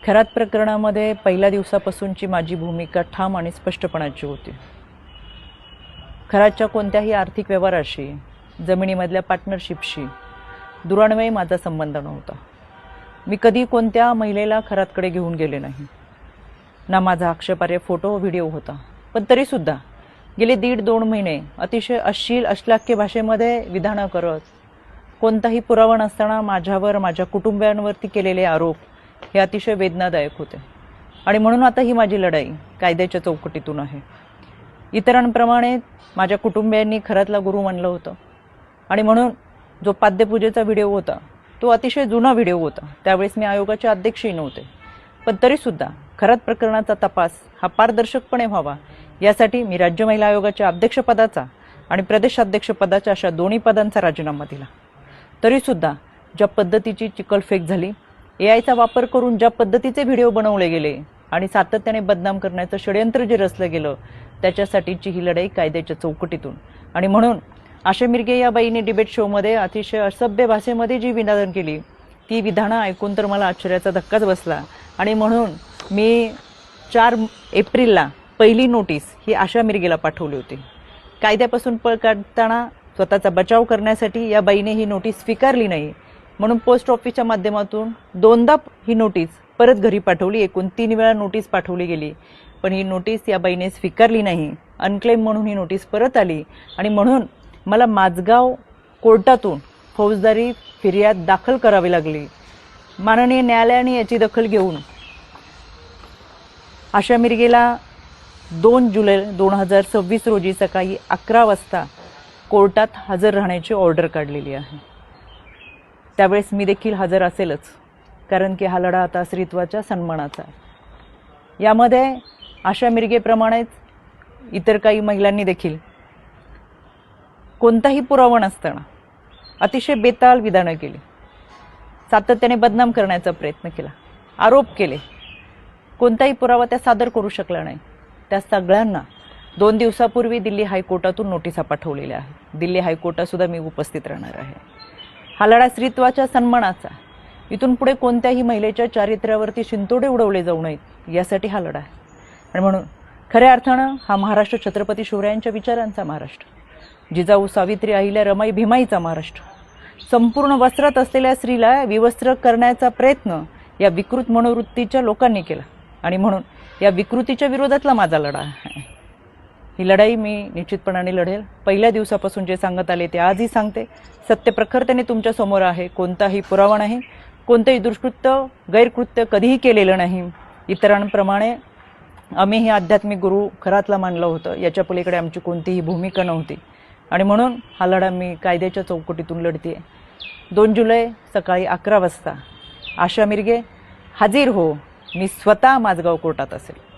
खरात प्रकरणामध्ये पहिल्या दिवसापासूनची माझी भूमिका ठाम आणि स्पष्टपणाची होती. खरातच्या कोणत्याही आर्थिक व्यवहाराशी, जमिनीमधल्या पार्टनरशिपशी दुरान्वये माझा संबंध नव्हता. मी कधी कोणत्या महिलेला खरातकडे घेऊन गेले नाही, ना माझा आक्षेपार्ह फोटो व्हिडिओ होता. पण तरीसुद्धा गेले 1.5-2 महिने अतिशय अश्लील अश्लाघ्य भाषेमध्ये विधानं करत, कोणताही पुरावा नसताना माझ्यावर, माझ्या कुटुंबियांवरती केलेले आरोप हे अतिशय वेदनादायक होते. आणि म्हणून आता ही माझी लढाई कायद्याच्या चौकटीतून आहे. इतरांप्रमाणे माझ्या कुटुंबियांनी खरातला गुरु मानलं होतं आणि म्हणून जो पाद्यपूजेचा व्हिडिओ होता तो अतिशय जुना व्हिडिओ होता. त्यावेळेस मी आयोगाचे अध्यक्षही नव्हते. पण तरीसुद्धा खरात प्रकरणाचा तपास हा पारदर्शकपणे व्हावा यासाठी मी राज्य महिला आयोगाच्या अध्यक्षपदाचा आणि प्रदेशाध्यक्षपदाच्या अशा दोन्ही पदांचा राजीनामा दिला. तरीसुद्धा ज्या पद्धतीची चिखलफेक झाली, एआयचा वापर करून ज्या पद्धतीचे व्हिडिओ बनवले गेले आणि सातत्याने बदनाम करण्याचं षडयंत्र जे रचलं गेलं, त्याच्यासाठीची ही लढाई कायद्याच्या चौकटीतून. आणि म्हणून आशा मिरगे या बाईने डिबेट शोमध्ये अतिशय असभ्य भाषेमध्ये जी विधानं केली, ती विधानं ऐकून तर मला आश्चर्याचा धक्काच बसला. आणि म्हणून मी 4 एप्रिलला पहिली नोटीस ही आशा मिरगेला पाठवली होती. कायद्यापासून पळ काढताना स्वतःचा बचाव करण्यासाठी या बाईने ही नोटीस स्वीकारली नाही, म्हणून पोस्ट ऑफिसच्या माध्यमातून 2दा ही नोटीस परत घरी पाठवली. एकूण 3 वेळा नोटीस पाठवली गेली, पण ही नोटीस या बाईने स्वीकारली नाही. अनक्लेम म्हणून ही नोटीस परत आली आणि म्हणून मला माझगाव कोर्टातून फौजदारी फिर्याद दाखल करावी लागली. माननीय न्यायालयाने याची दखल घेऊन आशा मिरगेला 2 जुलै 2026 रोजी सकाळी 11 वाजता कोर्टात हजर राहण्याची ऑर्डर काढलेली आहे. त्यावेळेस मी देखील हजर असेलच, कारण की हा लढा आता स्त्रीत्वाच्या सन्मानाचा आहे. यामध्ये आशा मिरगेप्रमाणेच इतर काही महिलांनी देखील कोणताही पुरावा नसताना अतिशय बेताल विधानं केली, सातत्याने बदनाम करण्याचा प्रयत्न केला, आरोप केले. कोणताही पुरावा त्या सादर करू शकला नाही. त्या सगळ्यांना 2 दिवसापूर्वी दिल्ली हायकोर्टातून नोटिसा पाठवलेल्या आहेत. दिल्ली हायकोर्टात सुद्धा मी उपस्थित राहणार आहे. हा लढा स्त्रीत्वाच्या सन्मानाचा. इथून पुढे कोणत्याही महिलेच्या चारित्र्यावरती शिंतोडे उडवले जाऊ नयेत यासाठी हा लढा आहे. आणि म्हणून खऱ्या अर्थानं हा महाराष्ट्र छत्रपती शिवरायांच्या विचारांचा महाराष्ट्र, जिजाऊ सावित्री अहिल्या रमाई भीमाईचा महाराष्ट्र. संपूर्ण वस्त्रात असलेल्या स्त्रीला विवस्त्र करण्याचा प्रयत्न या विकृत मनोवृत्तीच्या लोकांनी केला आणि म्हणून या विकृतीच्या विरोधातला माझा लढा आहे. ही लढाई मी निश्चितपणाने लढेल. पहिल्या दिवसापासून जे सांगत आले ते आजही सांगते. सत्य प्रखरतेने तुमच्या समोर आहे. कोणताही पुरावा नाही, कोणतेही दुष्कृत्य गैरकृत्य कधीही केलेलं नाही. इतरांप्रमाणे आम्ही हे आध्यात्मिक गुरु खरातला मानलं होतं, याच्या पलीकडे आमची कोणतीही भूमिका नव्हती. आणि म्हणून हा लढा मी कायद्याच्या चौकटीतून लढते. 2 जुलै सकाळी 11 वाजता आशा मिरगे हाजीर हो. मी स्वतः माझगाव कोर्टात असेल.